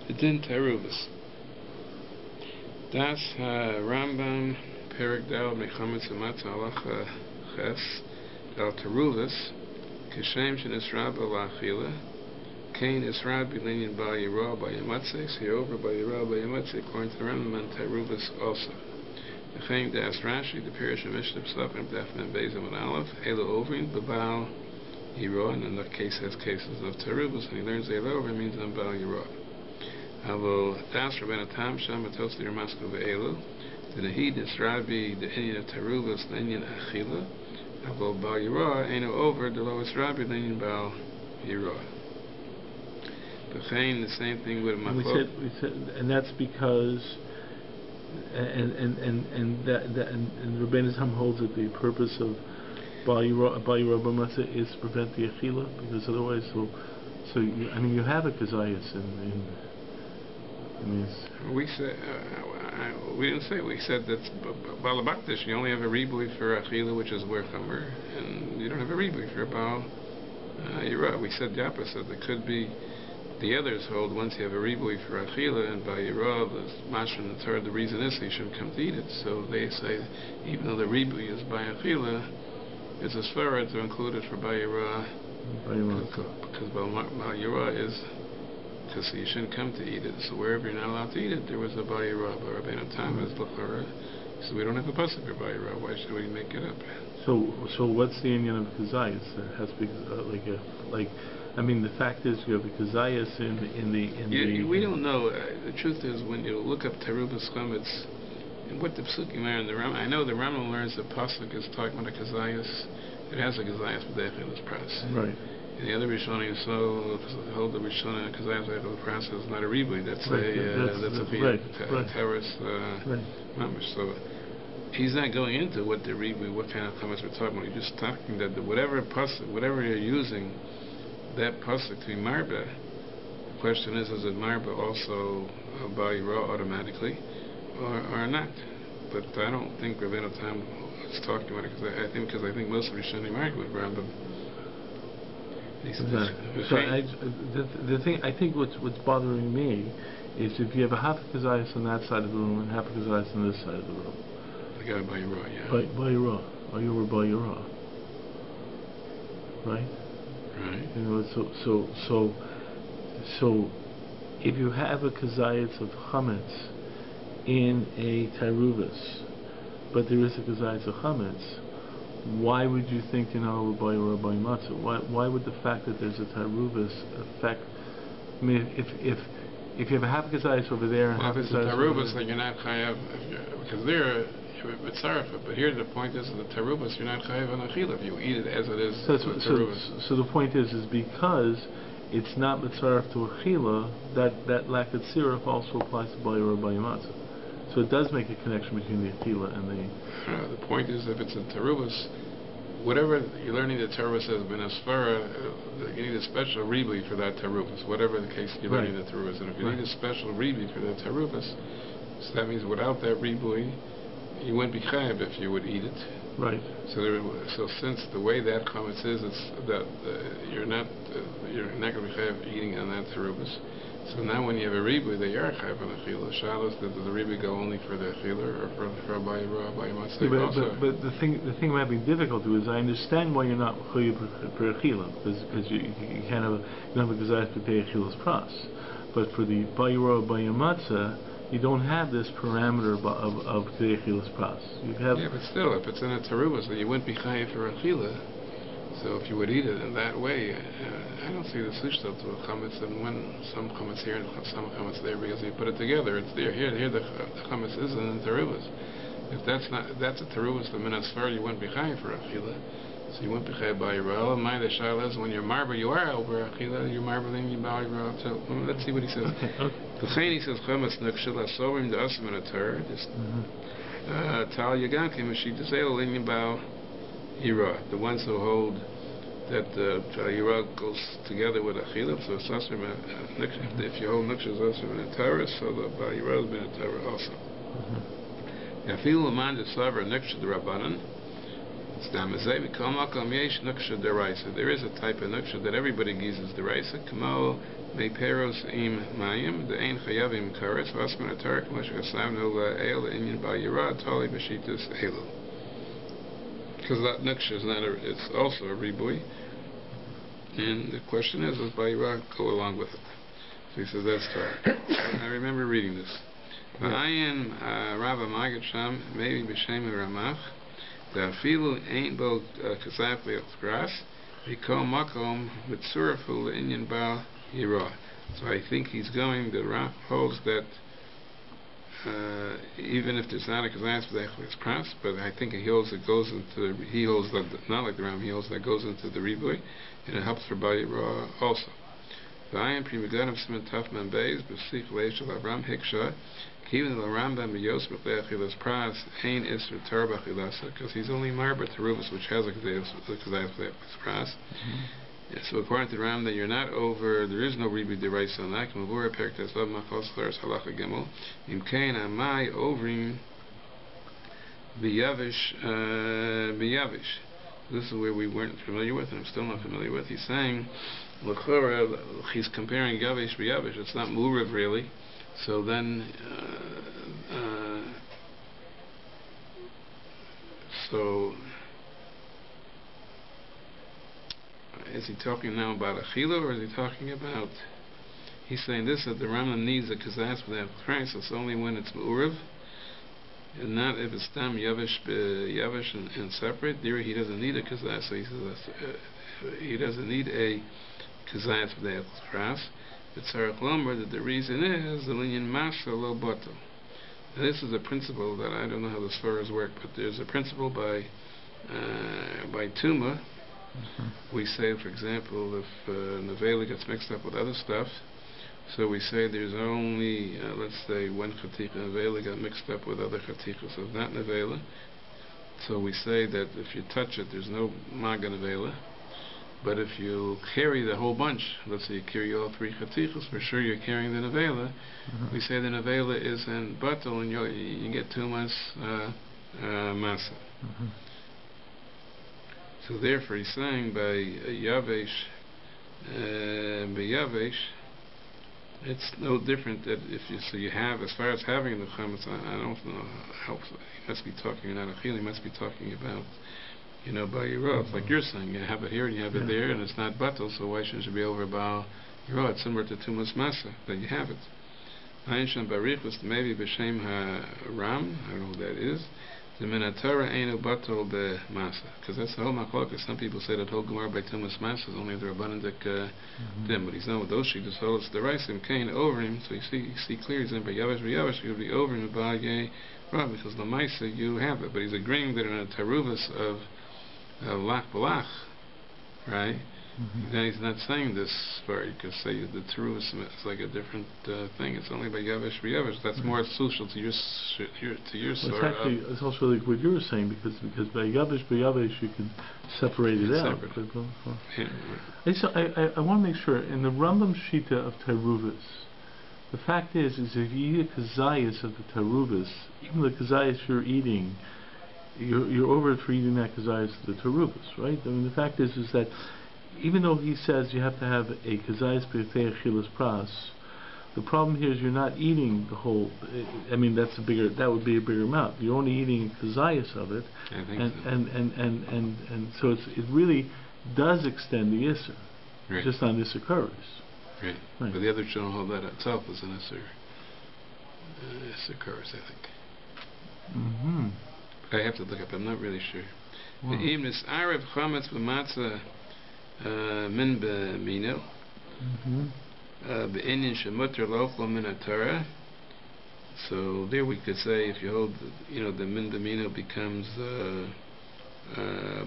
Din Teruvas. Das Rambam Perik Dal Mechametz Amatz Halacha Ches Dal Teruvas Kishem Shenisra B'Lachila Kain Isra B'Linyan Bal Yirah B'Yamatze Over Bal Yirah B'Yamatze according to the Rambam and Teruvas also. Chaim Das Rashi, the Pirish of Mishnah Psachim, Dafman Bezim and Aleph, Elo Ovrin, Babal Yirah, and in that case has cases of Terubas, and he learns Elo Ovrin means on Bal Yirah. Avo Das Rabbeinu Tam Sham, Atos the Ramasku Ve'elu, the Nahid is Rabbi, the Indian of Terubas, the Indian Achila, Avo Bal Yirah, Eno Over, the lowest Rabbi, the Indian Bal Yirah. The Chaim, the same thing with Machlok. We said, and that's because. And Rabbeinu Tam holds that the purpose of Bal Yirah B'Matzah is to prevent the Achila, because otherwise, you have a Kazayas we said we didn't say, we said that Balabaktish you only have a ribui for Achila, which is where Chamer, and you don't have a ribui for Bal Yirah. We said the opposite. There could be. The others hold once you have a ribui for Achila and by Yirah, the Mashra and the Torah, the reason is you shouldn't come to eat it. So they say, even though the ribui is by Achila, it's a svara to include it for by Yirah, because by Yirah is, because you shouldn't come to eat it. So wherever you're not allowed to eat it, there was a by Yirah. But Rabbeinu Tam is l'chara. So we don't have a pasuk for by Yirah. Why should we make it up? So what's the union of Kazayas? There has to be the fact is you have a Kazayas in the. We don't know. The truth is, when you look up Terubas Chametz, and what the Psukim are in the Rambam, I know the Rambam learns that pasuk is talking about a Kazayas. It has a Kazayas b'deichelis pras. Right. And the other Rishonim hold the Rishonim Kazayas b'deichelis pras is not a ribui. That's a terrorist mamash. So he's not going into what the ribui, what kind of comments we're talking about. He's just talking that whatever you're using, that pasuk to be marba. The question is it marba also by Yirah automatically, or not? But I don't think Rabbeinu Tam is talking about it because I think most of Rishonim argue with Rambam. The thing I think what's bothering me is if you have a half a kazayas on that side of the room and half a kazayas on this side of the room. The guy by Yirah, yeah. By Yirah, or you were by Yirah, right? Right. So if you have a kazayas of chametz in a teruvas, but there is a kazayas of chametz, why would you think you're not over by Yirah by matzah? Why would the fact that there's a teruvas affect? I mean, if you have a half kazayas over there and half kazayas over there, if it's a teruvas, then you're not chayav because they're. But here the point is the terubas you're not chayav on achila if you eat it as it is. So the point is because it's not mitzaref to achila, that lack of tziruf also applies to bayir by matzah. So it does make a connection between the achila and the. The point is if it's a terubas, whatever you're learning the terubas has been asfara, you need a special ribui for that terubas. Whatever the case you're learning the terubas, and if you need a special ribui for that terubas, so that means without that ribui, you wouldn't be chayav if you would eat it. Right. So since the way that comments is, it's that you're not going to be chayav eating on that terubas. So now when you have a ribui, they are chayav on achila. Shalos, does the ribui go only for the achila or for a bayirah, matzah? But the thing about being difficult is I understand why you're not chayav for achila because you can't have you don't have a gazayas b'tei achilas pras. But for the bayirah matzah, you don't have this parameter of Achilas Pras. Yeah, but still, if it's in a terubas, then you wouldn't be chayav for Achila. So if you would eat it in that way, I don't see the sushta to a chametz, and when some chametz here and some chametz there, because you put it together, it's there. Here the chametz is in the terubas. If that's a terubas, the minasfar, you wouldn't be chayav for Achila. So you wouldn't be chayav by Yirah. My the shayla is when you're marba, you are over Achila. You're marbling, you by Yirah. So let's see what he says. The Chain, he says, Chametz nukshel asorim the asim in a Torah. Just tal yagankim mashita zeil in about Yirah. The ones who hold that Yirah goes together with Achila. So it's asim if you hold nukshel asim in a Torah, so the by Yirah has been a Torah also. Yafilu aman the savar nukshel the rabbanan. There is a type of nuksha that everybody uses deraisa. Kamo meperos im mayim the ein chayavim kares vasman atar k'moshe kasavnu la'el inyan bal yirah tali b'shitus elu. Because that nuksha is not it's also a ribui, and the question is, does bal yirah go along with it? So he says that's Torah. I remember reading this. V'ayin Rabbi Magasham maybe b'shem Ramach. The afilu ain't bo kazaf le'elchras v'kol makom mitzurafu le'inyan bal yirah. So I think he's going. The Ram holds that even if there's not a kazaf le'elchras, but I think he holds it goes into. He holds that not like the Ram. He holds that goes into the ribui, and it helps for bal yirah also. V'ayin primiganim siman taf man beis b'sich leishal Avram hiksha. Even the Rambam b'yos b'cheilas pras ain isr tar b'chilasa, because he's only marba teruvas, which has a k'zayas pras. So according to the Rambam, you're not over. There is no ribi deraisa on that. Mavura periktas lav machos laris halacha gimel. Imkein amai ovrim b'yavish b'yavish. This is where we weren't familiar with, and I'm still not familiar with. He's saying, l'chora, he's comparing yavish b'yavish. It's not murav really. So then, so is he talking now about achila, or is he talking about? He's saying this that the Rambam needs a kazas without Christ. It's only when it's ma'urav, and not if it's tam yavish and separate. There he doesn't need a kazas. So he says he doesn't need a kazas without Christ. It's that the reason is the linyan masa lo batal. This is a principle that I don't know how the svaras work, but there's a principle by Tuma. We say, for example, if nevela gets mixed up with other stuff, so we say there's only let's say one chatika nevela got mixed up with other chatikas of not nevela. So we say that if you touch it, there's no maga nevela. But if you carry the whole bunch, let's say you carry all three chatichos, for sure you're carrying the nevela. We say the nevela is in batal, and you get 2 months masa. So therefore he's saying by yavesh, it's no different that if you have, as far as having the chametz, I don't know how, he must be talking about achil, he must be talking about, by Yirah. It's like you're saying, you have it here and you have it there, and it's not batal, so why shouldn't you be over Baal Yirah? It's similar to Tumas Masa, that you have it. Ayin Shem Barich was maybe B'Shem HaRam, I don't know who that is. The Minatara Einu Batal Be Masa, because that's the whole machlokas. Some people say that whole Gemara by Tumas Masa is only the Rabbanan Dim, but he's not with those sheets, so it's the Raisim Kain over him, so you see clearly, he's saying by Yavesh, you would be over him by Yeh Rah, because the Maisa you have it, but he's agreeing that in a Taruvas of lach balach, right? Then he's not saying this part. You could say the teruvas is like a different thing. It's only by yavesh b'yavesh. That's more social to your sort of. It's also like what you were saying, because by yavesh b'yavesh you can separate it out. I want to make sure in the Rambam Shita of teruvas, the fact is if you eat a kazayas of the teruvas, even the kazayas you're eating, you're over it for eating that kazayas of the teruvas, right? I mean, the fact is that even though he says you have to have a kazayas b'yatei achilas pras, the problem here is you're not eating the whole. I mean, that would be a bigger amount. You're only eating kazayas of it, and so it really does extend the isser, right, just on this occurs. Right. But the other shouldn't hold that itself as an isser. Occurs, I think. I have to look up. I'm not really sure. The Imnis Arab Chametz b'matzah min b'mino b'inyan shemuter lochlo min atara. So there we could say if you hold, the min b'mino becomes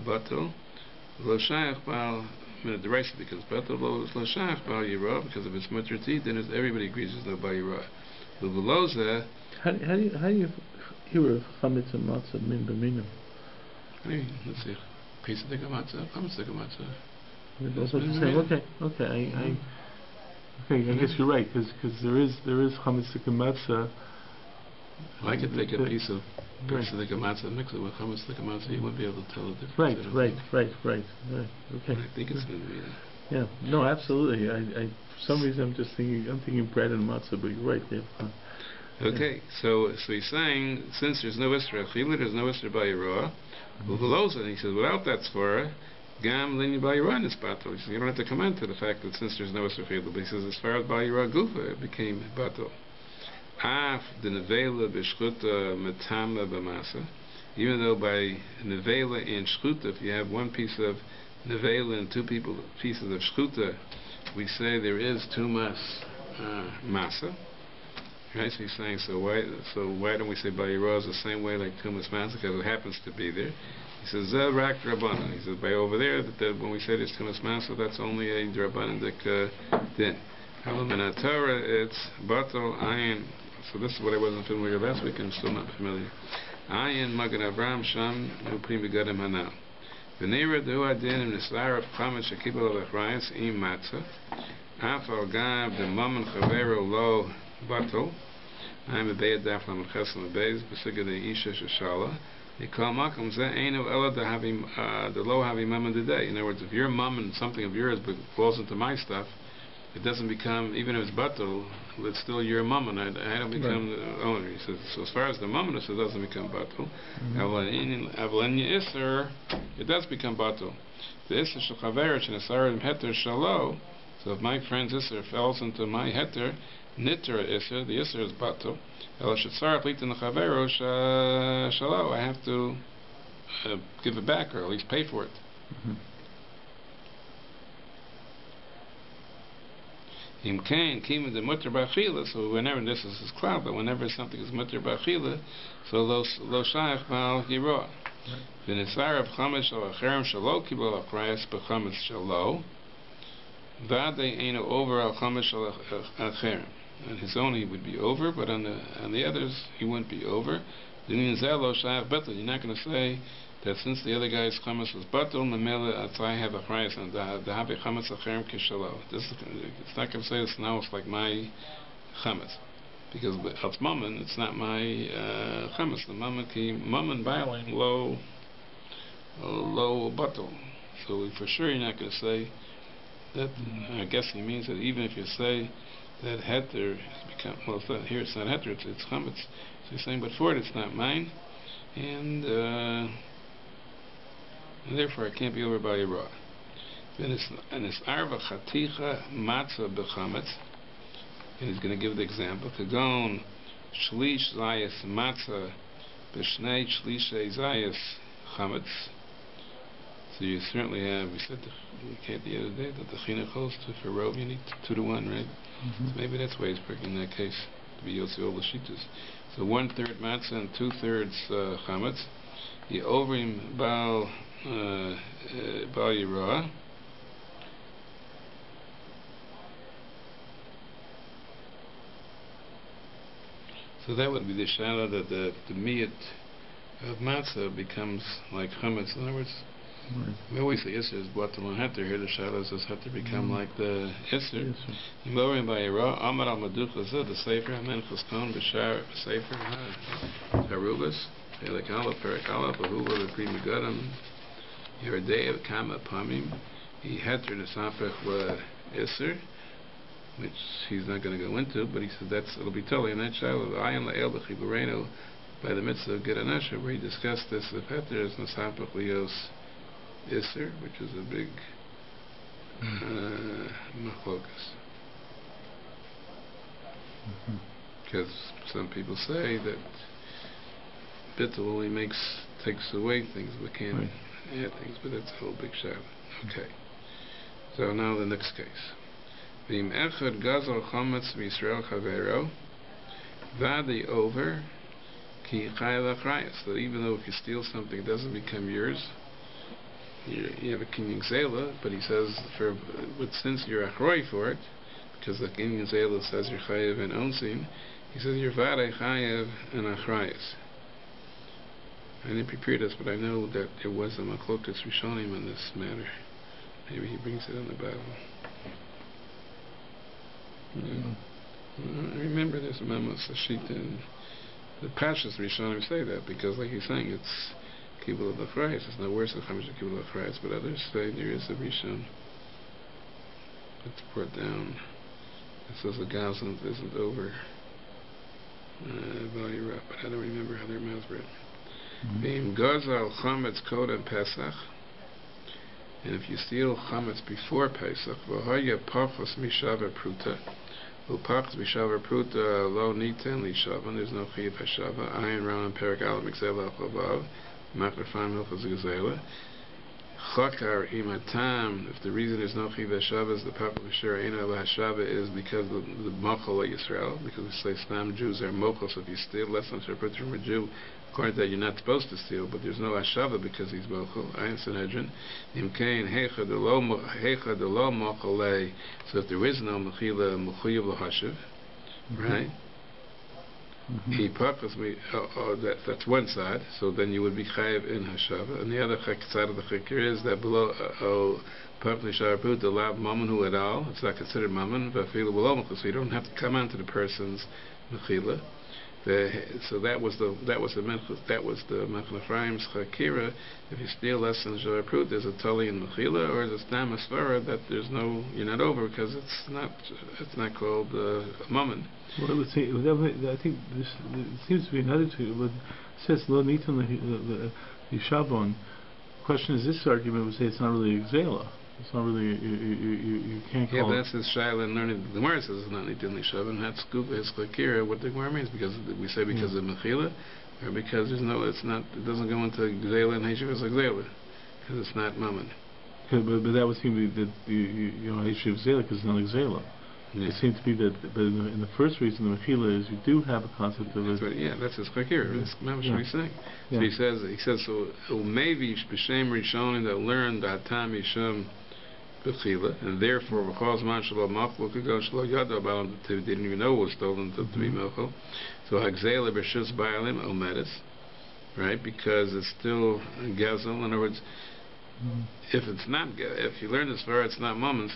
batal. Lo shayach bal the rice becomes batal. Lo shayach bal yirah, because if it's muter to eat, then everybody agrees there's no bal yirah. L'veloza. How do you hear of chametz and matzah min b'mino? Let's see. Piece of matzah, chametz matzah. That's what you're saying. Okay. I guess you're right, because there is chametz matzah. I could take a piece of person like a matzah mix it with chametz like a matzah, you wouldn't be able to tell the difference. Right. Okay. I think it's going to be that. Yeah. No, absolutely. I for some reason I'm thinking bread and matzah, but you're right. Okay, so he's saying, since there's no Isra Achila, there's no Isra Ba'yirah, and he says, without that Svara, Gam Lini Ba'yirah is Batal. He says, you don't have to comment to the fact that since there's no Isra Achila, but he says, as far as Ba'yirah Gufa, it became Batal. Af, the Nevela B'Shchuta Metama B'Masa, even though by Nevela and Shchuta, if you have one piece of Nevela and two pieces of Shchuta, we say there is Tumas Masa. Right, so he's saying, so why don't we say Ba'yirah is the same way like Tumas Masa, because it happens to be there. He says, Rak Rabbanan. He says, by over there, that when we say there's Tumas Masa, that's only a Drabbanic din. However, in Torah, it's Batal Ayin. So this is what I wasn't familiar with last week, and I'm still not familiar. Ayin Magen Avraham Sham Uprim Begadim Hanal. V'neira Duh Adin in Nislar of Chametz Shekibel Alachrayas Im Matzah. Af Al Gav the Mammon Chavero Lo Batal. I'm a Be'ed Daf Lamed Chesam Be'ez B'Siga the Isha Sheshala. They call Makom Zeh Einu Ela the Lo Havi Mammon Today. In other words, if your mammon, something of yours, falls into my stuff, it doesn't become, even if it's batal, it's still your mammon. I don't become the owner. He says, so as far as the mammon is, it doesn't become batal. Avlen Yisr, it does become batal. The Isser Shchaver Shenesar Heter Shalo. So if my friend's Isser falls into my Heter, Nitra Isser, the Isser is batal. El Shetzar Plitin Chavero Shalo. I have to give it back, or at least pay for it. So whenever this is his cloud, but whenever something is mutter b'achila, so lo shayach b'al yirah. V'nisar of chametz shel acherem shelo kibol achrayas b'chametz shelo, v'adei eino over al chametz shel acherem. On his own he would be over, but on the others he wouldn't be over. You're not going to say that since the other guy's chametz was batul, memela I have a chrayas on the habi chametz acherem kishalo. It's not going to say this now. It's like my chametz, because it's mammon. It's not my chametz. The mammon bailing low batul. So for sure you're not going to say that. I guess he means that even if you say that heter has become, well, here it's not heter, it's chametz. So he's saying, but for it, it's not mine, and therefore it can't be over by Yirah. And it's arva chaticha matzah b'chametz, and he's going to give the example. Kagon shlish zayas matzah b'shnei shlishay zayas chametz. So you certainly have, we said the other day that the chinuch holds for Rov, you need 2 to 1, right? So maybe that's why he's breaking that case, to be Yotzi all the Shittas. So 1/3 matzah and 2/3 chametz. The ovrim bal yirah. So that would be the shala that the miyat of matzah becomes like chametz. In other words, we always say Isser is batal and heter. Here the shala says heter become like the Isser. In ovrim bal yirah, amar al maducha zeh the sefer menchus kon b'shar sefer harubas. Like Allah, Perak Allah, Bahuva, the Pri Megadim, Yerdei, Kama, Pamim, he heter Nesapech wa Isser, which he's not going to go into, but he said it'll be totally in that child of Ayin La'el B'Chibureno by the mitzvah of Gedanasha, where he discussed this, if heter is Nesapech Lios Isser, which is a big machlokas. Because some people say that Bittul only takes away things, we can't add things, but that's a whole big shout. Okay. So now the next case. V'im echad gazal chametz v'Yisrael chavero v'adi over ki chayil achrayas. So even though if you steal something, it doesn't become yours. You have a kinyan zela, but he says, but since you're achroi for it, because the kinyan zela says you're chayiv and onsin, he says you're v'adei chayiv and achrayas. I didn't prepare this, but I know that there was a machlokas rishonim on this matter. Maybe he brings it on the bottom. I remember there's a memos, a sheet in The Pashas Rishonim say that because, like he's saying, it's Kibbul of the Chrayas. It's no worse than Chamish Kibbul of the Chrayas, but others say there is a Rishon. Let's pour it down. It says the Gazan isn't over. But I don't remember how their mouths were. Being Gazal Chametz Kodem Pesach, and if you steal Chametz before Pesach, V'hoya Pachos Mishava Pruta, U'Pachos Mishava Pruta Lo Niten Lishavan, there's no Chiv Hashava, Ayin Ram Perik Alam Gzela Chavav, Makrafan Milchas Gzela, Chakar Imatam, if the reason there's no Chiv Hashava is the Pachos Mishara Eina Hashava is because the Mochel Yisrael, because we say Stam Jews are Mochel, so if you steal less than Shaput from a Jew, according to that, you're not supposed to steal, but there's no Hashava because he's Mochel. Ayin Sanhedrin. Imkain Heicha de lo Mochelei. So if there is no Mechila, Mechuyev L'Hashiv, right? He purpose me. That's one side. So then you would be chayiv in Hashava. And the other side of the chikir is that below purpose Sharaput, the lab Mammon at all. It's not considered Mammon, but feel below Mechila. So you don't have to come onto the person's Mechila. So that was the Mechil Ephraim's Chakira. If you steal less than Sharaput, there's a Tali in Mechila, or there's a Stam Asfara that there's no, you're not over because it's not called Mammon. Well, I would say, I think this seems to be another two, but it says Lo Nitan Yishavon. The question is, this argument would say it's not really Exela. It's not really, you can't call it. Yeah, that's his Shaila and learning. The Gemara says it's not Nitan Yishavon. That's Skupa, his Chakira. What the Gemara means, because we say because of Mechila, or because there's no, it doesn't go into Exela and Heshiv as Exela, because it's not Mammon. But that would seem to be that, Heshiv Exela, because it's not Exela. Yeah. It seems to be that, but in the first reason, the Mechila is you do have a concept of it. Yeah, that's his Chakir. That's what he's saying. So he says, so maybe B'Shem Rishonim that learned that Tam Yisham B'Chila, and therefore because Man Shalom Machlo could go Shalom Yada Balam didn't even know it was stolen to be Mechel. So Hagzela B'Shus Ba'alim Omedes, right? Because it's still Gezel. In other words, if you learn this Svara, it's not Mammon,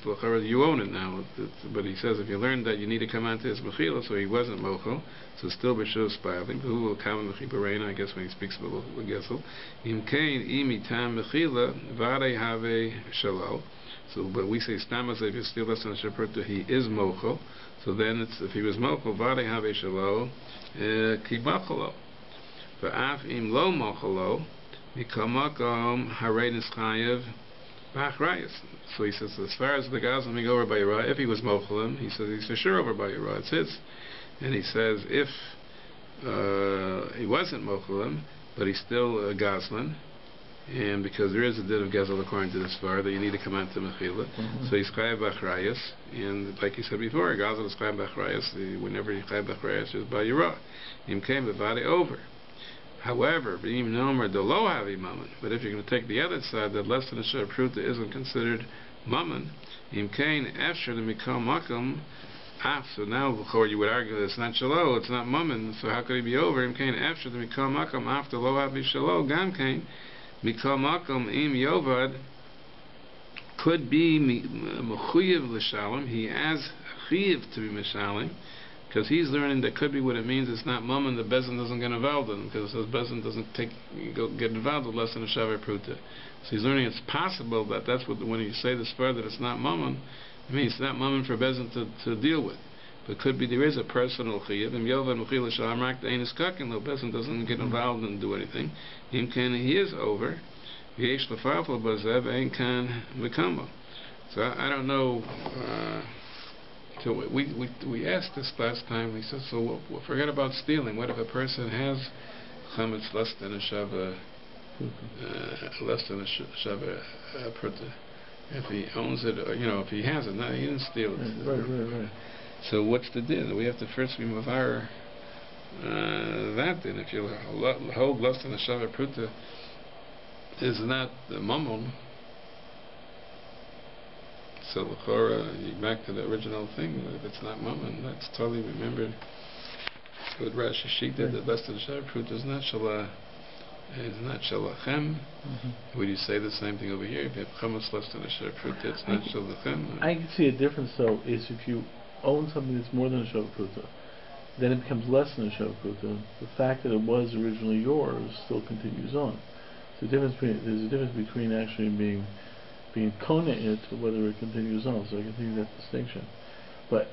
you own it now. But he says if you learn that you need to come onto his Mechila, so he wasn't Mochel, so still B'Shus Ba'alim, who will come Mechibarena, I guess when he speaks about Gezel. Im Kain Imi Tam Mechila, Vare Have Shalom. So, but we say Stamas, if you steal less than a Shapurta, he is Mochel. So then if he was Mochel, Vare Have Shalom, Ki Mochelo. V'af Im Lo Mochelo, Mikamakom Harenis Chayev Bachrayas. So he says, as far as the guys let me go over by Yerah, if he was Mochelim, he says he's for sure over by Yerah, it's his. And he says if he wasn't Mochelim, but he's still a Goslin, and because there is a din of Gezel according to this far that you need to come out to Mechila, so he's Chayev Bachrayas, and like he said before, Gezel is Chayev Bachrayas, whenever you Chayev Bachrayas is by Yerah. Him came the body over. However, but if you're going to take the other side, that less than a share pruta isn't considered mammon, so now before you would argue that it's not shalo, it's not mammon, so how could it be over? After the mikam makam, after lo havi shalo, gam kain, mikam makam im yovad could be mechuyev l'shalom, he has chiyev to be mishalim, because he's learning that could be what it means. It's not mammon. The bezin doesn't get involved in, because the bezin doesn't get involved with less than a shavar pruta. So he's learning it's possible that that's what when you say this further, that it's not mammon. It means it's not mammon for bezin to deal with. But could be there is a personal chiyuv. And yovan mechila shalamrak the ainus kakin. The bezin doesn't get involved and do anything. He is over. Yesh lefafel bazev ein kan mekamo. So I don't know. So we asked this last time. We said, so we'll forget about stealing. What if a person has chametz less than a shava, pruta? If he owns it, or, if he has it, no, he didn't steal it. Right. So what's the din? We have to first be mavar that din. If you hold less than a shava pruta, is not the mammon. So l'chora, back to the original thing. If it's not mammon, that's totally remembered. With Rashi Shita, that less than a shava pruta is not shalachem. Would you say the same thing over here? If you have chametz less than a shava pruta, it's not shalachem. I can see a difference though. Is if you own something that's more than a shava pruta, then it becomes less than a Shavapruta. The fact that it was originally yours still continues on. So there's a difference between actually being kona it or whether it continues on. So I continue that distinction. But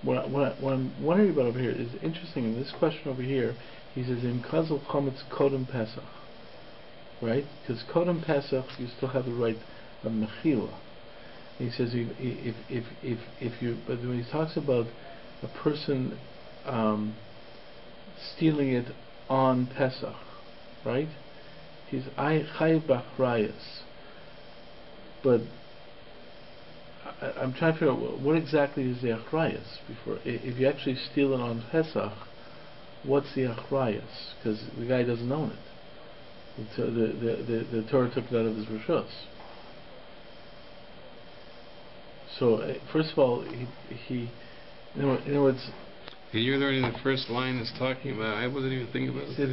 what I'm wondering about over here is interesting. In this question over here, he says in Kazal Chometz Kodem Pesach, right? Because Kodem Pesach you still have the right of Mechila. He says if you, but when he talks about a person stealing it on Pesach, right? He's I Chayiv B'Achrayas, but I'm trying to figure out what exactly is the Achrayas before. If you actually steal it on Pesach, what's the Achrayas? Because the guy doesn't own it. The Torah took it out of his rishos. So first of all, he in other words. You're learning the first line is talking about. I wasn't even thinking about it. I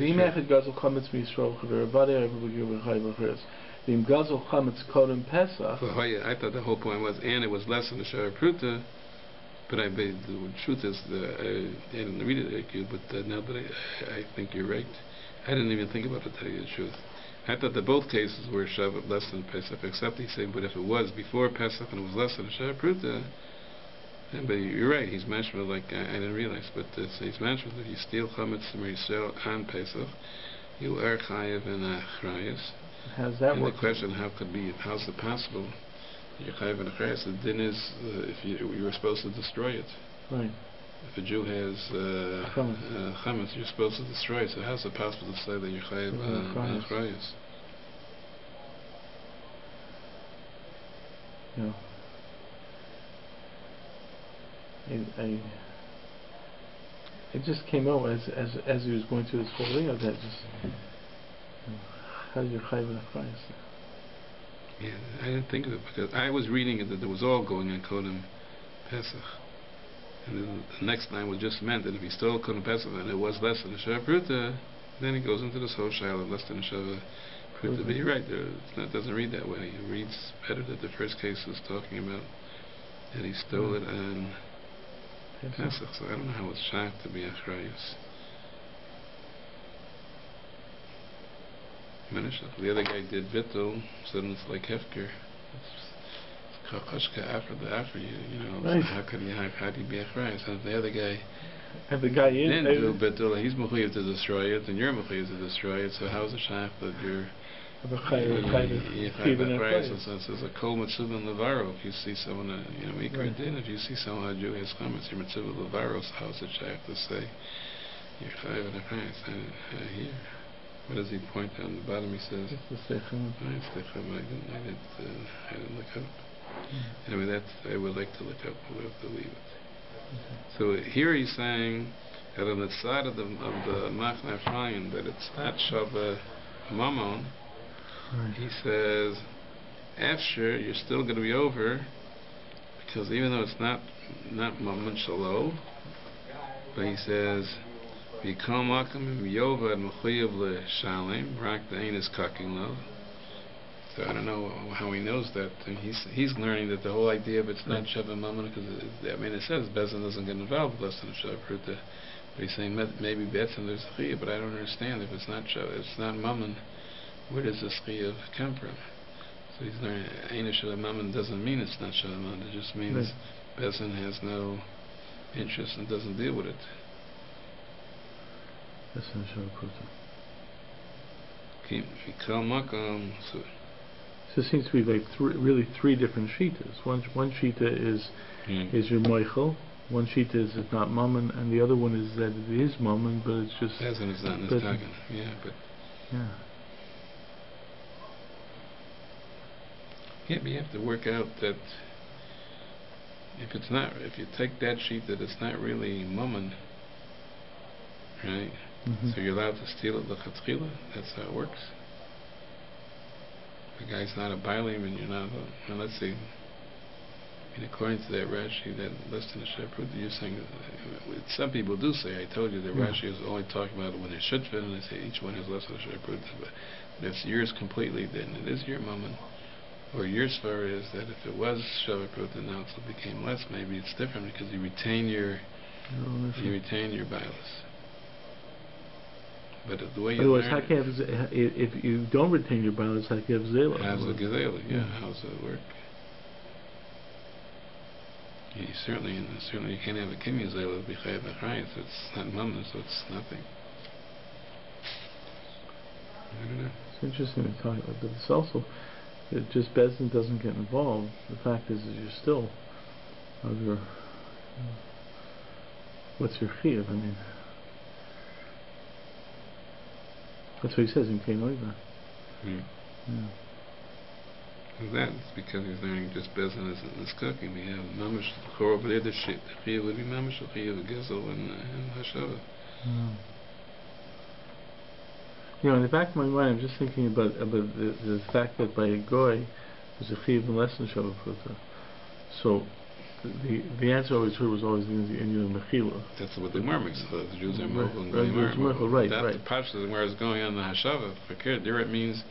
thought the whole point was, and it was less than the Shara Pruta, but the truth is, I didn't read it, but now that I think you're right, I didn't even think about it, to tell you the truth. I thought that both cases were Shabbat less than Pesach, except he's saying, but if it was before Pesach and it was less than the Shara Pruta, but you're right, he's mentioned like I didn't realize, but he's mentioned that you steal chametz from Yisrael on Pesach, you are chayiv in achrayas. How's that work? The question, how's it possible? You're chayiv in achrayas. The din is if you were supposed to destroy it. Right. If a Jew has chametz, you're supposed to destroy it. So how's it possible to say that you're chayiv in achrayas? Yeah. It just came out as he was going through this whole thing of that. Just how do you chayv and achrayas? Yeah, I didn't think of it because I was reading it that it was all going on Kodem Pesach, and then the next line was just meant that if he stole Kodem Pesach and it was less than a Shava Pruta, then he goes into this whole shaila less than a Shava Pruta. But you're right, it doesn't read that way. It reads better that the first case was talking about that he stole it on Pesach, so I don't know how it's shocked to be achrayus. The other guy did bittul, so then it's like hefker. It's kakashka after you know. Right. So how do you be achrayus? And the other guy, and the guy didn't do bittul, he's mechuyev to destroy it, and you're mechuyev to destroy it. So how's it shocked that you're so it's a kol mitzvah levaro. If you see someone, if you see someone a Jew has chametz, you're mitzvah levaro. So how is it shaykh to say you're chayav and a here? What does he point out on the bottom? He says, "It's the sechem." I didn't look up. Anyway, that I would like to look up. We'll have to leave it. So here he's saying that on the side of the Machna Ephraim that it's not Shabbat Mammon. Right. He says, after you're still going to be over, because even though it's not Mammon Shalom, but he says, V'kol makom yovad mechuyev le'shalem, rak de'ein is kaking lo. So I don't know how he knows that. And he's learning that the whole idea of it's not Shabbat Mammon, because it says Bezin doesn't get involved less than a Shabbat Pruta. But he's saying maybe Bezin there's a chiyuv, but I don't understand if it's not Shabbat, it's not Mammon. Where does this chiyuv come from? So he's learning Ein Shabbat Mammon doesn't mean it's not Shabbat Mammon. It just means Bezin has no interest and doesn't deal with it. That's not Shabbat Pruta. So it seems to be like really three different shitas. One shita is your moichel. One shita is it's not mammon, and the other one is that it is mammon, but it's just. Bezin is not nistagen. Yeah, but you have to work out that if you take that sheet that it's not really mammon, right? Mm-hmm. So you're allowed to steal it l'chatchila. That's how it works. The guy's not a bailim, and you're not. Let's see. According to that Rashi, that less than a shepherd, you're saying. Some people do say. I told you that Rashi is only talking about when it should fit, and they say each one has less than a shepherd. But if it's yours completely, then it is your mammon. Or your story is that if it was Shava Pruta, now it became less, maybe it's different because you retain your bias. But the way you otherwise, learn if you don't retain your bias, how can you have zela? how's the gezela? Yeah, how does it work? You certainly you can't have a kimya zela to be chayav achrayus. It's not mamna, so it's nothing. I don't know. It's interesting to talk about, but it's also just Bezdin doesn't get involved. The fact is you're still under. What's your chiyuv? I mean, that's what he says in Kein Oiva. Yeah. Well, that's because he's learning just Bezdin isn't this cooking. We have mamash chorov leadership. The chiyuv would be mamash chiyuv gezel and hashava. You know, in the back of my mind, I'm just thinking about the fact that by a goy, there's a chiyuv and less than Shava Pruta. So, the answer I always heard was always the Indian Mechila. That's what the Gemara makes. The Jews are Mochel and Goyim are Mochel. Right. The Pashto, the Gemara is going on the Hashava. There it means,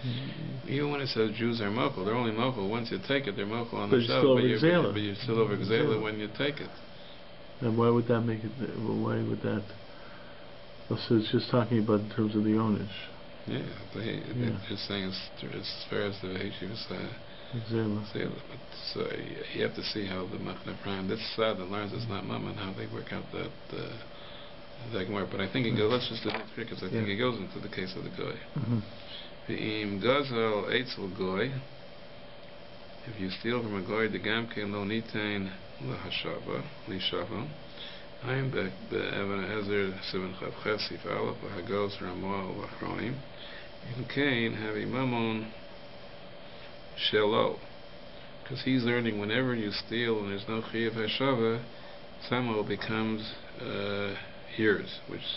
even when it says Jews are Mochel, they're only Mochel. Once you take it, they're Mochel on the Hashava. But you're still over Gzela when you take it. And why would that make it? Why would that? So it's just talking about in terms of the ownage. Yeah, they're just saying as far as the Yeshiva Zela. But so you have to see how the Machna Prime, this side that learns it's not Mama, and how they work out that Gemara. But I think it goes, let's just do the next because I think it goes into the case of the Goy. V'im Gazel Eitzel Goy, if you steal from a Goy, the Gamke lo nitain lahashava, lishava, I'm the Evan Ezer 7 Chav Chesif Aleph, Hagos Ramoah Lachronim, in Cain have a Mammon Shelo, because he's learning whenever you steal and there's no Chiyav Hashava, somehow it becomes yours, which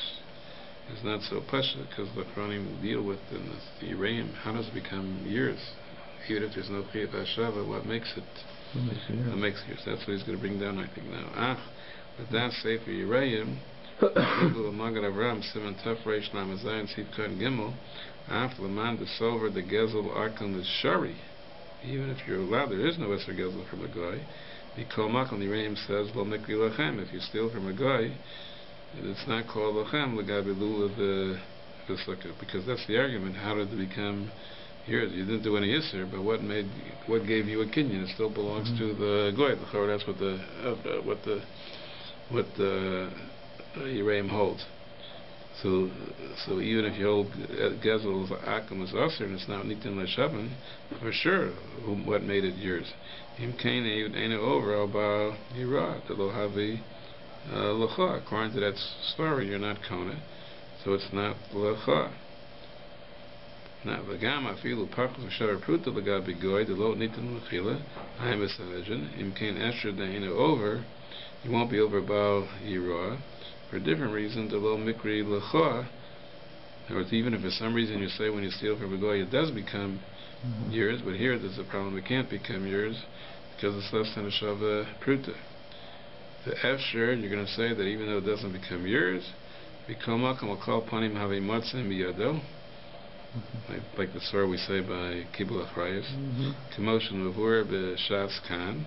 is not so pasha, because the Chronim deal with in the Yirayim, how does it become yours? Even if there's no Chiyav Hashava, what makes it? What makes it yours? That's what he's going to bring down, I think, now. But that's Sefer Yirayim, Magad Avram, Simon Taf Reish Lamed Zayin Sif Kan Gimel, after the man the silver, the Gezel Arkan the Shari. Even if you're allowed, there is no Esser Gezel from a guy. The Kol Makal Yirayim says, Lo Mikri Lachem. If you steal from a guy, it's not called Lachem, Lagabi Lula the Sukkah. Because that's the argument. How did it become yours? You didn't do any Isser, but what gave you a Kinyan? It still belongs to the Goy. That's what the Yirayim holds. So even if you hold Gezel's Akum as Aser and it's not Nitin Leshavan, for sure, what made it yours? Im Kain Eina over Alba Yirah, the Lohavi Lacha. According to that story, you're not Kona, so it's not Lacha. Now, Vagama Filu Parkus Shara Pruta Lagabi Goy, the Lo Nitin Lachila, I am a Sanhedrin, Im Kain Esher Daina over, you won't be over Baal Yirah. For a different reason, the low mikri lecha, or even if for some reason you say when you steal from a goy it does become yours, but here there's a problem, it can't become yours because it's less than a shava pruta. The efsher, you're going to say that even though it doesn't become yours, bikomakam will call upon him have a matzim biyado, like the story we say by Kibbul Achrayus, commotion mavur b'shavs kan,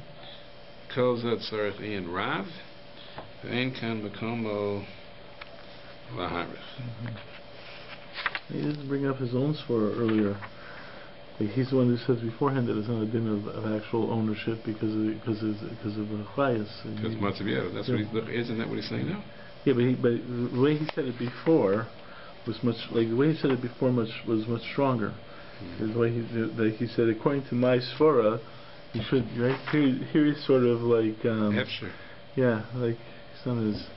kol zot tzarech ian rav, Ve'en kan bekomo laharich. He didn't bring up his own swore earlier. He's the one who says beforehand that it's not a din of actual ownership because of the chayas. Because matzah. That's what isn't that what he's saying now? Yeah, but the way he said it before was much much stronger. The way he said, according to my svara, you should here he's sort of like Efsher. Yeah, like his son is.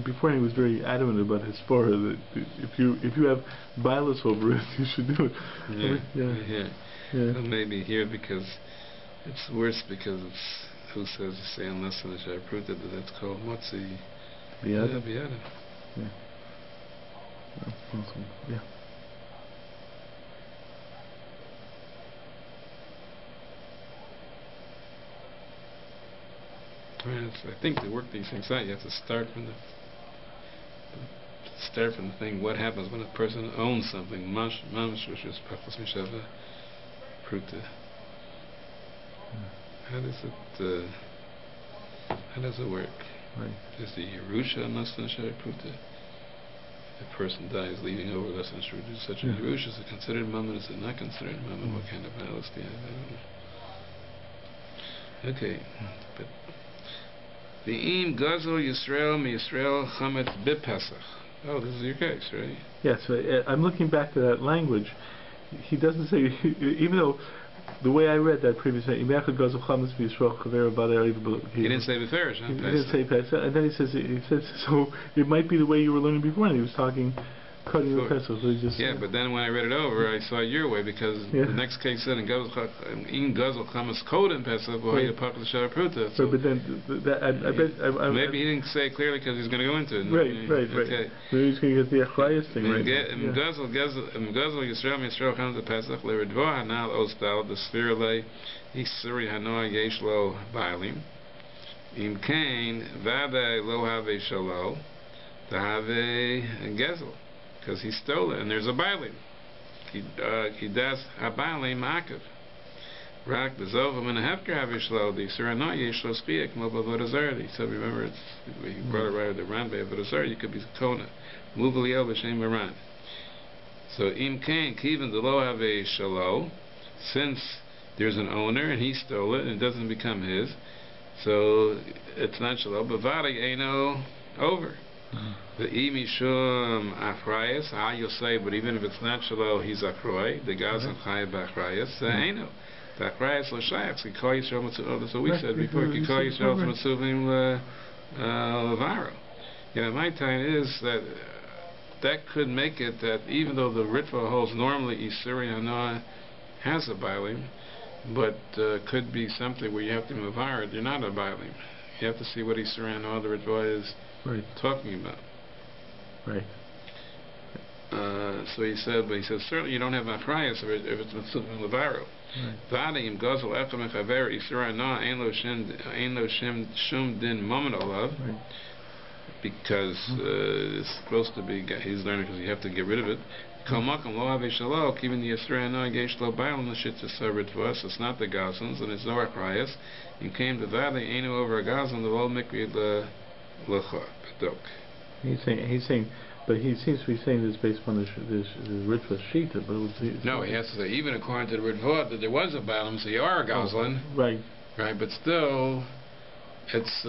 Before he was very adamant about his spora that if you have bias over it, you should do it. Yeah. Well, maybe here because it's worse because it's who says to say unless and I proved it that it's called motzi biyada. Yeah. Awesome. Yeah. I think to work these things out, you have to start from the thing. What happens when a person owns something? Pruta. How does it work? Right. Is the Yerusha less than Shari Pruta? If a person dies leaving over less than Shari Pruta, such a Yerusha, is it considered Mammon? Is it not considered Mammon? What kind of malice do you have? I don't know. Okay, but the Im Gazel Yisrael Mi Yisrael Chametz B'Pesach. Oh, this is your case, right? Yes, I'm looking back to that language. He doesn't say, even though the way I read that previously, he didn't say Beferish, huh? He didn't say Pesach, and then he says, so it might be the way you were learning before, and he was talking, cutting the Pesach. So but then when I read it over, I saw your way, because the next case said, in Gazel Chametz Kodem Pesach, V'hoya Pakal Shara Pruta. But then, I bet... maybe he didn't say it clearly because he's going to go into it. Right. Okay. Maybe he's going to get the Achrayas thing right. Gazel Yisrael Yisrael Chametz Pesach L'Redvo Hanal Ostal the Sphere Le Yisuri Hanoa Yesh Lo Bailim Im Kain Vade Lo Have Shalo Have Gazel, because he stole it and there's a bailim. He does a bailim ma'akev. Rak the Zovim and a hefker have yishlo the Surah yesh lo schiyek mo b'avodah zarah. So remember, he brought it right at the ran b'avodah zarah. You could be kona move liel b'shem maran. So im kain kiven the lo have shalo, since there's an owner and he stole it and it doesn't become his, so it's not shalo. But v'vari eino over. The imishum achrayas, you'll say, but even if it's not shalo, he's achroi. The gazan chayav b'achrayas, eino. The achrayas lo shayach. Kikol Yisrael mitzvot. That's what we said before. Kikol Yisrael mitzvim levaro. My time is that could make it that even though the ritva holds normally Isuri Hanoah has a bailim, but could be something where you have to move higher. You're not a bailim. You have to see what Isuri Hanoah the ritva is talking about. Right. So he said certainly you don't have achrayas if it's mitzvah levaro. V'adim gazel echem echaver Isuri Hanoah ein lo shum din moment olav. Because it's supposed to be, he's learning because you have to get rid of it. Kalmakam lo have shalo, even the Yisrael no gesh lo bailam the shit to serve it to us. It's not the gazans and it's no achrayas. And came to that they ain't over a gazan the whole mikri lecha bedok. He's saying, but he seems to be saying this based upon this ritva shita. But no, he has to say even according to the ritva that there was a bailam, so you are a gazlan. Right. But still, it's.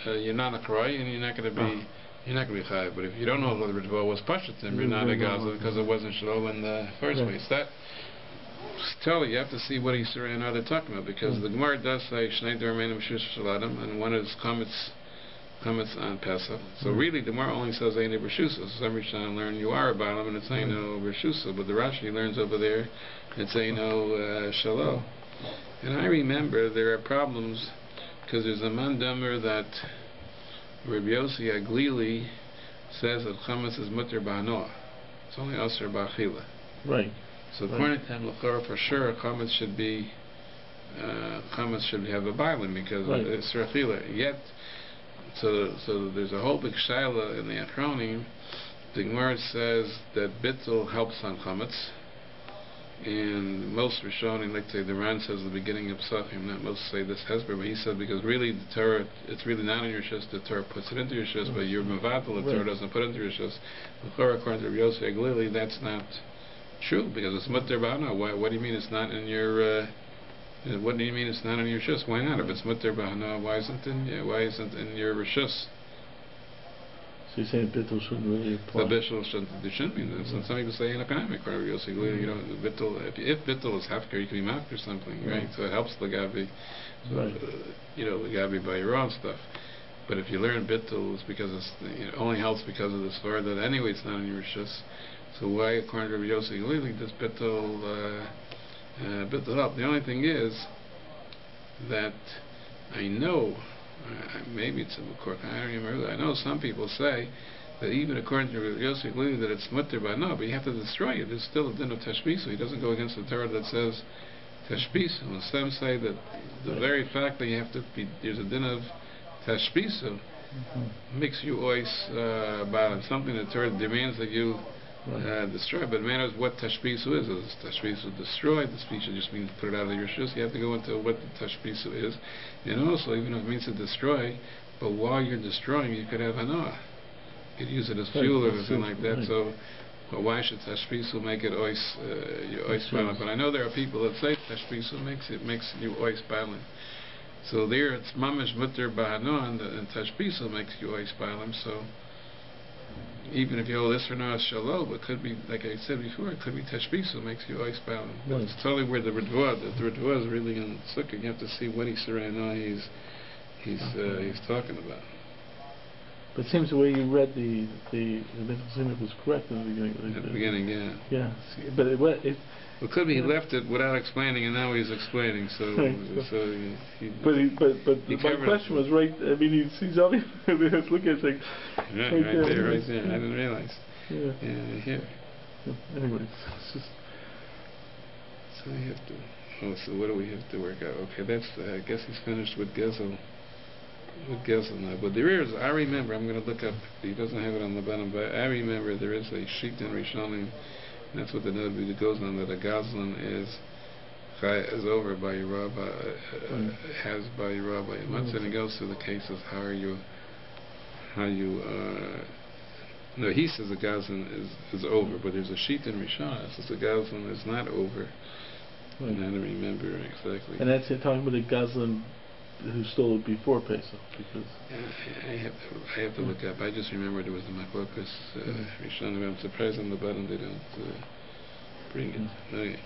You're not a kroy and you're not going to be chayav. But if you don't know whether the ritva was pashatim, you're not a gaza because it wasn't shalom in the first place. That tell you have to see what he's saying. They're talking about, because the Gemara does say shnei dermenim shus shaladim, and one is comments on Pesach. So really the Gemara only says ein b'shusa. So some Rishonim learn you are a balaam and it's ein b'shusa, but the Rashi learns over there it's ein shalom. And I remember there are problems. Because there's a mandamer that Rabbi Yossi Aglili says that chametz is mutter ba'anoah. It's only aser ba'achila. Right. So according to him, l'chora for sure, chametz should have a bailim because it's rachila. Yet, so there's a whole big shaila in the Achronim. The Gemara says that bittul helps on chametz. And most Rishonim, like say the Ran says at the beginning of Psachim, not most say this Hesper, but he said because really the Torah, it's really not in your shus, the Torah puts it into your shus, but your Mavatal, the Torah doesn't put it into your shus. According to Rabbi Yossi Aglili, that's not true, because it's mutter b'hana. What do you mean it's not in your, what do you mean it's not in your shus? Why not? If it's mutter b'hana, why isn't in your shus? So you're saying bittul shouldn't really apply? The bittul shouldn't be. Some people say in economic, you know, bittul. If bittul is hefker, you can be mafker something, right? So it helps the gabi, you know, the gabi by your own stuff. But if you learn bittul, it's because it only helps because of the svara that anyway it's not in your shus. So why, according to Rabbi Yossi Glili, does bittul help? The only thing is that I know. Maybe it's a court. I don't even remember. I know some people say that even according to Yossi Glili that it's mutter by no, but you have to destroy it. There's still a din of tashbisu. He doesn't go against the Torah that says tashbisu. And some say that the very fact that you have to be, there's a din of tashbisu makes you ois about something the Torah demands that you destroy. But it matters what tashbisu is. Is tashbisu destroyed? The speech just means put it out of your shoes. You have to go into what the tashbisu is, and also even if it means to destroy, but while you're destroying, you could have hanoah. You could use it as fuel or something like that. Right. So, well, why should tashbisu make it ois balam? But I know there are people that say tashbisu makes you ois balam. So there, it's mamish mutter b'hanoah, and tashbisu makes you ois balam. So even if you hold this renown shalom, it could be, like I said before, it could be tashbisu makes you ois balam. But it's totally where the ridva is really in sukkah. You have to see what he's talking about. But it seems the way you read the Minchas Chinuch was correct in the beginning. At the beginning, yeah. Yeah, but it could be he left it without explaining, and now he's explaining. So, my question was right. I mean, he's only look at it like right there. I didn't realize. Yeah. Here. Anyways, it's just. So we have to. Oh, so what do we have to work out? Okay, that's. I guess he's finished with Gezel. Now, but there is. I remember. I'm going to look up. He doesn't have it on the bottom, but I remember there is a sheet in Rishonim. That's what the Nabi goes on, that a Gazlan is over by your rabbi, has by your rabbi. And he goes through the cases. No, he says a Gazlan is over, but there's a sheet in Rishon that says a Gazlan is not over. Right. And I don't remember exactly. And that's talking about a Gazlan who stole it before Pesach, because I have to look up. I just remember there was the Machlokas Rishonim. I'm surprised on the bottom they don't bring it. Okay.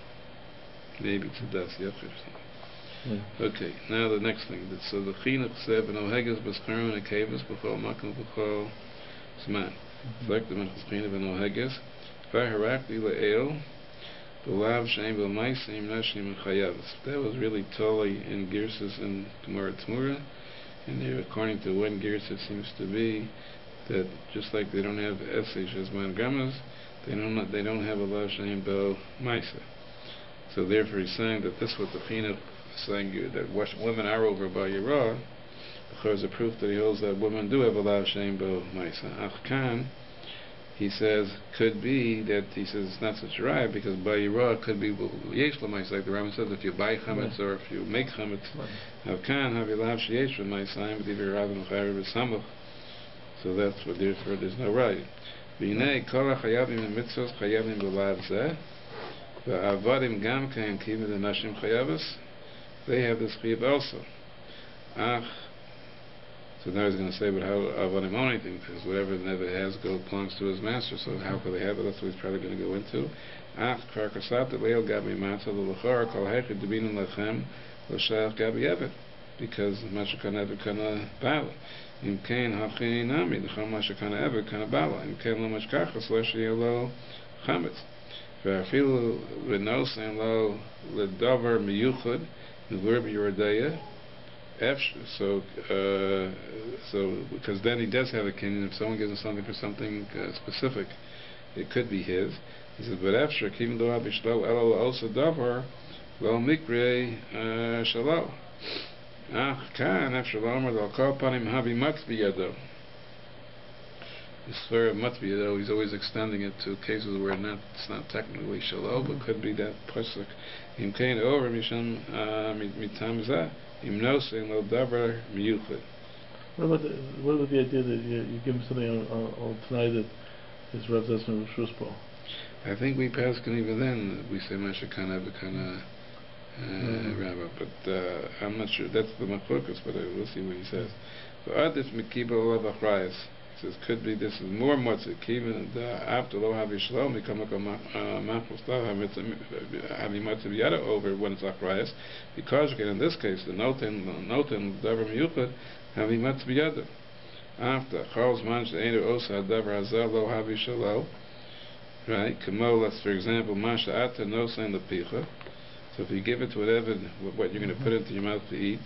Maybe it's a Das Yochid or something. Okay, now the next thing. So the Chinuch said, "V'noheges b'scharon akevus b'chol makom b'chol zman." Like the Minchas Chinuch v'noheges, v'harakli le'el. That was really totally in Girsus and Gemara Tmura, and there, according to one Girsus, seems to be that just like they don't have Esesh as Mangamas, they don't have a Lav Shein Bo Maisa. So therefore, he's saying that this was the Chinuch saying that women are over by Yerah, because the proof that he holds that women do have a Lav Shein Bo Maisa. Achkan. He says, could be that, he says it's not such a right, because by Yerah could be yesh l'mayis, like the Rambam says, if you buy chametz or if you make chametz, havkan havilav sheyesh l'mayisayim b'divrei Rabbi Moshe Hochman. So that's what, therefore there's no right. V'nei kol ha'chayavim and mitzvos chayavim b'lav zeh, v'avadim gam kain kivim the nashim chayavas, they have this chiyuv also. So now he's going to say, but how avodim own anything? Because whatever the Nevi has belongs to his master, so how could they have it? That's what he's probably going to go into. Ach, karkasat leil gabi matzah l'chor kol hechid debinin lechem l'shach gabi evet, because masha kana evet kana bala. Im kein hachini nami l'chol masha kana evet kana bala. Im kein lo mashkachas lo sheyeh lo chametz. Ve'afilu l'nosen lo l'davar miyuchad l'vur b'yoredeya. So because then he does have a kinyan. If someone gives him something for something specific, it could be his. He says, but after kim do abishlo elo also davar lo mikre shalo. Kan after lomer they'll call upon him habi matzbiyado. This swear of matzbiyado, he's always extending it to cases where it's not technically shalo, but could be that pasuk. Im kain over misham mitam zeh. What about the idea that you give him something on tonight that is Rav Zesman of Shuspo? I think we pass can even then we say Masha Kana B'Kana Rabba, but I'm not sure. That's the Machlokas, but we'll see what he says. So Adif Mekiba Olav Achrayas. He says could be this is more Motzah. Even after Lo Havi Shalom, we come up with Machlos Lo Havi Motzah B'Yada over when it's Achrayas, because again in this case the Noten Davar Miyuchad Havi Motzah B'Yada. After Charles Manch the Eidu Osa Davar Hazel Lo Havi Shalom. Right? Kamolas, for example, Masha Ata Nosen Lepicha. So if you give it to whatever, what you're going to put into your mouth to eat,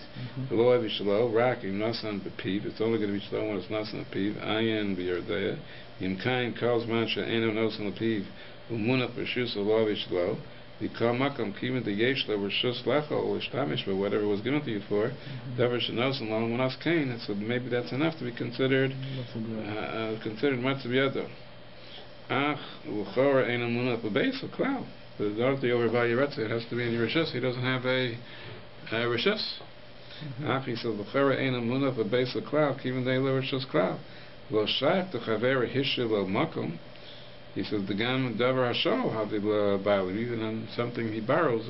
below every shalo, rakim nasan bepiv. It's only going to be shalo when it's nasan bepiv. Ayin biyardea. Yimkain calls mancha eno nasan bepiv. Umunat b'shus below every shalo. Because makam kiven the yeshla b'shus lecha or ishtamish, but whatever was given to you for, davar shenosan long manas kain. So maybe that's enough to be considered matzah biyado. Ach, L'chora Ein Amunah B'Beis L'Klal. But in order to be over by Yeretz, it has to be in Yereshus. He doesn't have a Reshus. Ach, he says, L'chora Ein Amunah B'Beis L'Klal, Kivin Dei L'Reshus Klal. Lo Shaykh T'Chaver Hishu Lo Makom. He says, the Gam Davar Hashal Havil Baalim. Even on something he borrows,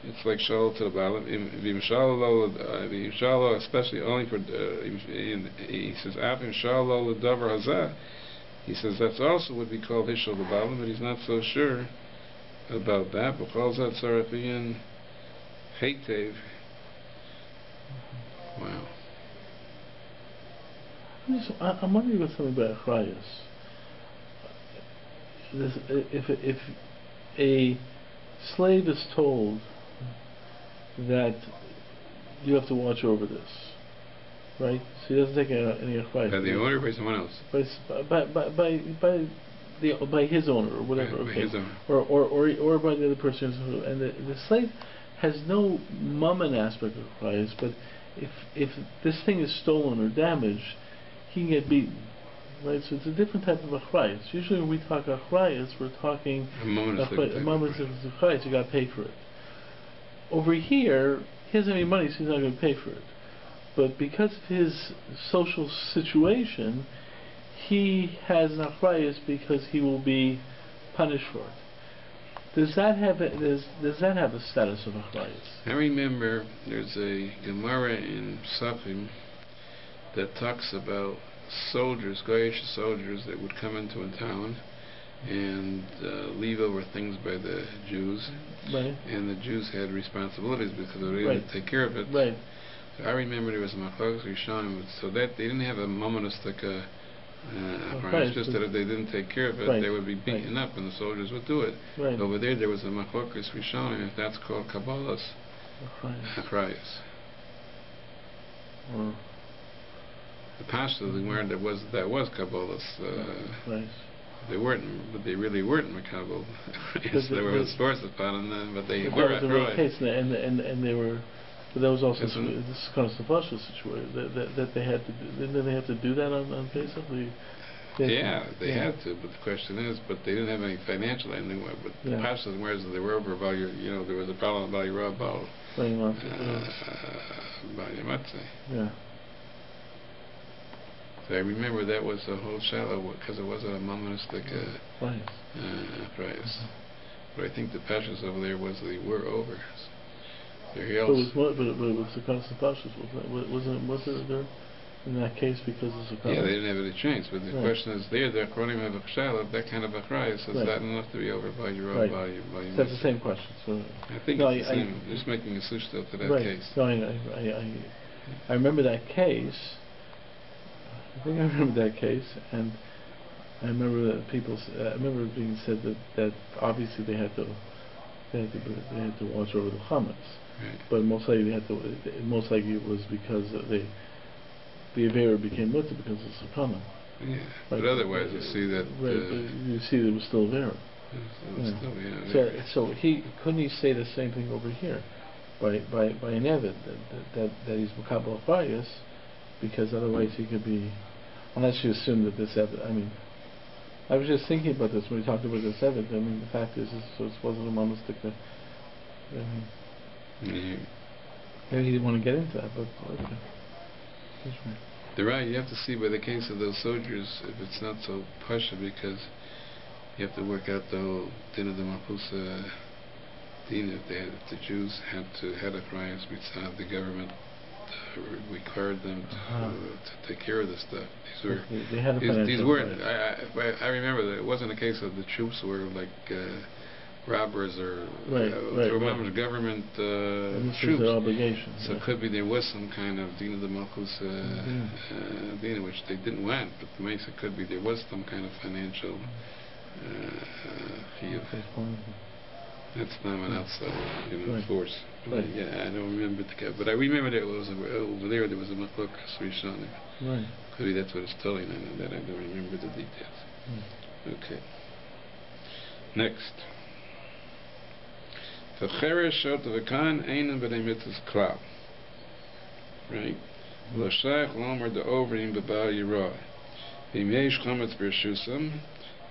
it's like Shal to the Baalim. V'Yimshalo, especially only for, he says, Afim Shalo L'Davar Hazeh. He says that's also would be called Hishal the Baalim, but he's not so sure about that. But calls that Sarafian Heitev. Wow. I'm wondering about something about Achrayus. If a slave is told that you have to watch over this, right? So he doesn't take any Achrayus. By the owner or by someone else? By his owner or whatever. By his owner. Or by the other person. And the slave has no mammon aspect of Achrayus, but if this thing is stolen or damaged, he can get beaten. Right, so it's a different type of achrayus. Usually when we talk achrayus, we're talking a moment of achrayus. You got to pay for it. Over here, he doesn't have any money, so he's not going to pay for it. But because of his social situation, he has an achrayus because he will be punished for it. Does that have a status of achrayus? I remember there's a Gemara in Safim that talks about soldiers, Goyish soldiers that would come into a town and leave over things by the Jews, right. And the Jews had responsibilities because they didn't take care of it. Right. So I remember there was a machlokes rishonim, so that they didn't have a momonistic it's just that if they didn't take care of it, they would be beaten up, and the soldiers would do it. Right. Over there was a machlokes rishonim, if that's called kabbalas achrayus. The pastor of the Gemara that was kabbalas. They weren't, but they really weren't makabel. Yes, there were stores upon them, but they were achrayus. And they were. But that was also this kind of special situation that they had to do. Didn't they have to do that on Pesach? They had to. But the question is, but they didn't have any financial anyway. But the pastor of the Gemara, they were over about there was a problem about your about matzah. Yeah. So I remember that was the whole shallow because it wasn't a momonistic price. But I think the pashas over there they were over. But it was the constant pashas, was it there in that case because of the they didn't have any change. But the question is, the Akronim have a shallow, that kind of a cry, so is that enough to be over by your own body? That's the same question. So I think it's the same. Just making a switch to that case. No, I remember that case. I think I remember that case, and I remember that I remember it being said that obviously they had to watch over the chametz, but most likely it was because the avera became mutter because of sakana. Yeah, but otherwise you see that. But you see there was still avera. So couldn't he say the same thing over here by an evid that he's makabel achrayus? Because otherwise he could be, unless you assume that this evidence. I mean, I was just thinking about this when we talked about this evidence. I mean, the fact is so it wasn't a monistic. Maybe he didn't want to get into that, but okay. That's right. They're right. You have to see by the case of those soldiers if it's not so pasha, because you have to work out the whole din of the malchusa din. If the Jews had a achrayus mitzvah, the government required them to take care of this stuff. These weren't. I remember that it wasn't a case of the troops were like robbers or government troops. Their obligation. So it could be there was some kind of din of the malchus din which they didn't want, but the Mesa could be there was some kind of financial chiyuv. That's not an outside, force. Right. Yeah, I don't remember but I remember that it was over there. There was a machlokes rishonim. Right. Could be that's what it's telling. I know that I don't remember the details. Okay. Next. V'cheresh shot v'kan einen b'nei mitzvahs klal. Right. L'shach lomer the overing b'bal yirah. V'im yesh chametz b'rshusam.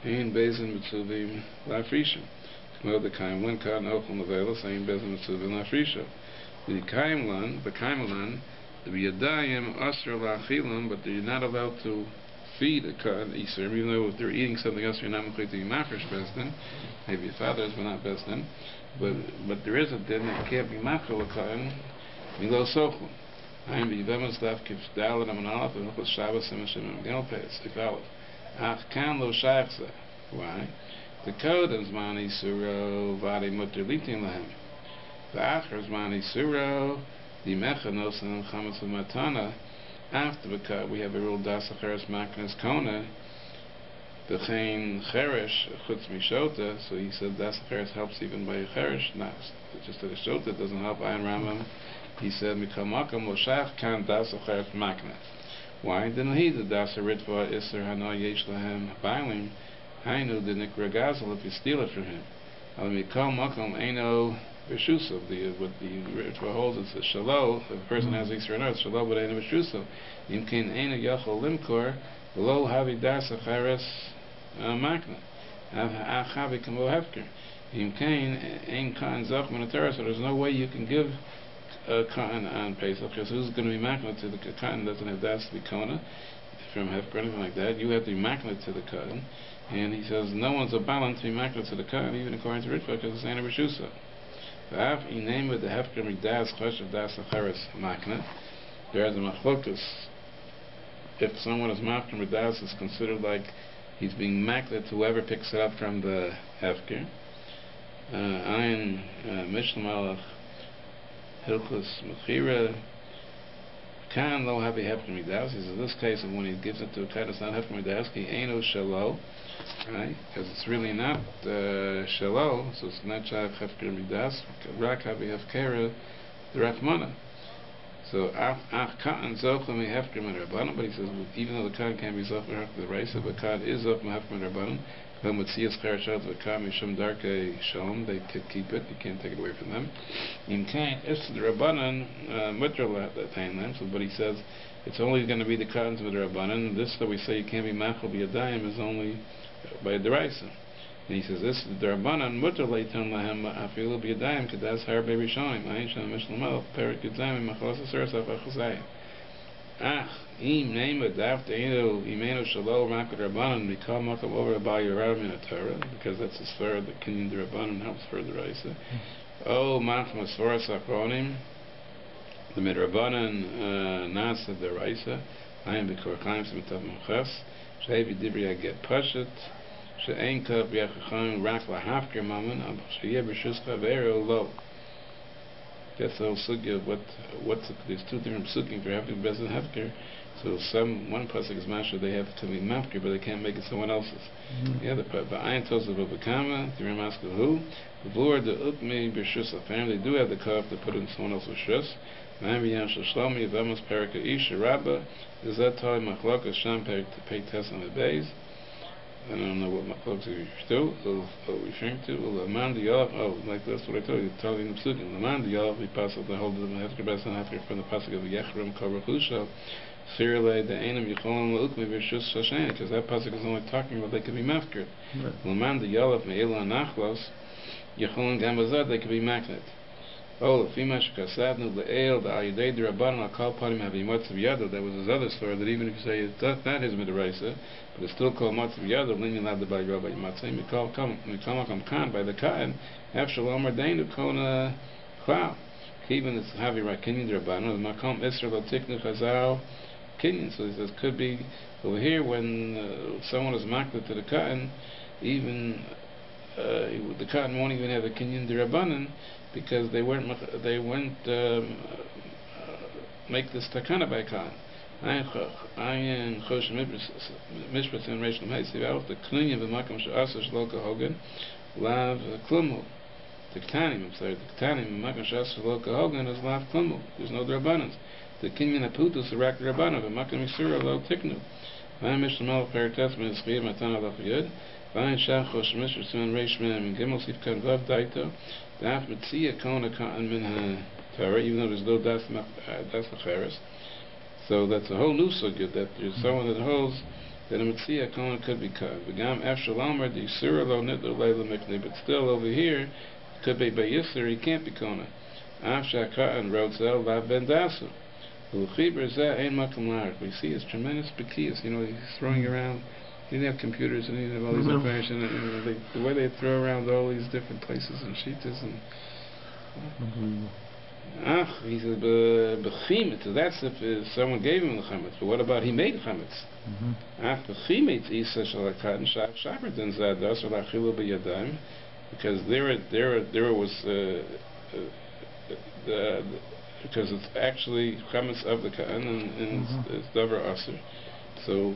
Ein Bezin Mitzuvim Lafrisha. Kmo the Kaim Lan Kan Ochel Nevelos Ein Bezin Mitzuvim Lafrisha. The Kaim Lan, the Biyadayim Asr Lachilam, but they're not allowed to feed a Kan Isur, even though if they're eating something else, you're not going to be Mafresh Bezdin. Maybe your fathers were not Bezdin. But there is a din that can't be Mafresh a Kan, Milo Sochel. I'm the Vemas Daf Kif Dalit Am Aleph and Uchos Shabbos and Hashem and Gelpes If Aleph Ach Kan Lo Shachza. Why? The Kodem Zman Isuro Vadi Mutter Litin Lahem. The Achar Zman Isuro the Mechanos and Chametz Matana. After the cut, we have a rule Das Acheres Maknes Kona. The Chain Cheresh Chutz Mishota. So he said Das Acheres helps even by a Cheresh. Not just that a Shota doesn't help. Ayin Rambam. He said, "Mikamakam loshach kan das acheres makna." Why? Then he the das ritva iser hana yesh lahem bailing. Hainu the nikra gazel if you steal it from him. Al mikamakam eino b'shusav. What the ritva holds is a shalo. If a person has iser hana, it's shalo but eino b'shusav. Imkin eino yachol limkor below havi das acheres makna. Achavi kamo hefker. Imkin ein kan zach minatera. So there's no way you can give a cotton on Pesach, because who's going to be makna to the cotton doesn't have das to be kona from hefker or anything like that. You have to be makna to the cotton, and he says no one's a balance to be makna to the cotton, even according to Ritva, because it's ain't a reshusa. V'af in name of the hefker midas chosh of das acheres makna. There is a machlokus. If someone is makna midas, is considered like he's being makna to whoever picks it up from the hefker. Ein Mishnah Malach Hilchus Mechira Kan Lo Havi Hefker Midas. He says in this case, when he gives it to a Kan, it's not Hefker Midas. He Eino Shalo, right? Because it's really not Shalo, so it's not Shav Hefker Midas. Rak Havi Hefkera the Rachmana. So Ach Kan Zochem Hefker Midrabanan. But he says even though the Kan can be Zochem Hefker the Reisa, but Kan is Zochem Hefker Midrabanan. They could keep it, you can't take it away from them. In Kain, it's the Rabbanan Mutter them. So, but he says it's only going to be the Kain's with the Rabbanan. This that we say you can't be Machal B'Yadayim is only by the Raisa. And he says this is the Rabbanan Mutter Leitan Lahem Afilu B'Yadayim Kedas Har Berishonim Ayin Shem Mishlamel Perik Yudzayim Machalas Aseres Afachazayim. Im name of Daf Deinu Imenu Shalom Makad Rabbanan become Makam over by Yoram in a Torah, because that's as far the Kinyan the Rabbanan helps for the Raisa. Oh Machmas Foras Achronim the Midrabanan Nasa the Raisa. I am Bikor Chaim Simatav Machas Shevi Dibri Aget Pashat She'ein Kav Yachachim Rak LaHafker Maman Ab Sheyeh B'Shuska V'Ero Lo. That's the whole sugya of what's there's two different sugya for having bezin hefker. So one pasuk is masha, they have to be mafker, but they can't make it someone else's. The other part, but ayin tells the Babakama, the Ramaska who, the Lord the ukmi b'shus family do have the cup to put in someone else's shus. Ma'am yamshel shlomi v'amos perika isha rabba is that time machlok sham perik to pay test on the days. I don't know what Machlokes are referring to. Laman Diyalav, like that's what I told you, telling the Psukim. Laman Diyalav, we pass up the whole of the Hefker Bes and Hefker from the Pasuk of Yechram Korachusha, Sirle, the Einam Yecholam, Laukmi, Vishus Shashen, because that Pasuk is only talking about they could be Mafkir. Laman Diyalav, Me'ela Nachlos, Yecholam Gambazad, they could be Maknet. Oh, the Fimash Kasadnu, the Ale, the Ayudei, the Rabban, I'll call upon him having Matzav Yado. That was his other story, that even if you say it's not his Midraisa, but it's still called Matzav Yado, Linyan Lad by Rabbi Matzah, Mikam Khan by the Kain, Afshalom Ardainu Kona Klau. Even it's Havi Rakinin, the Rabban, the Makam Israel Tiknu Chazal Kinyan. So he says, could be over here when someone is makna to the Kain, even the Kain won't even have a Kinyan, the Rabbanan, because they weren't make this takana by Khan. Ayin chosh mishpat in Reish Lamei Sivav the Klinyan v'makam she'asa shloka hogan lav klumu. The Ktanim, I'm sorry, the Ktanim v'makam she'asa shloka hogan is lav klumu. There's no drabbanans. The Kinyan aputus the rak drabbanan v'makam yisura lo tiknu. Ayin mishlamel peritas min eschiv matan alaf yud. Ayin shach chosh mishpat in Reish Mem Gimel Sivkan Vav Daito. Daf Mitzia Kona Katan Min Torah, even though there's no Das Lacheres. So that's a whole new sugya that there's someone that holds that a Metzia Kohen could be cut. V'gam F Shalomer the Yisura lo nitlo leila mikne, but still over here could be by Yisur, he can't be Kohen. Av Shaka and Rotzel la ben Dasu. We see his tremendous bekias. He's throwing around. He didn't have computers and he didn't have all these information. The way they throw around all these different places and shitas and. He said, "Bechimet." That's if someone gave him the chametz. But what about he made chametz? Bechimet isa shalakad shach shaberden zadas olachilu b'yadayim, because there was because it's actually chametz of the Ka'an and it's davar aser, so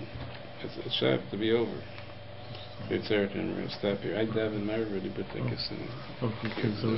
it should have to be over. It's Eric, and we're going to stop here. I daven my already, but I guess. Okay, so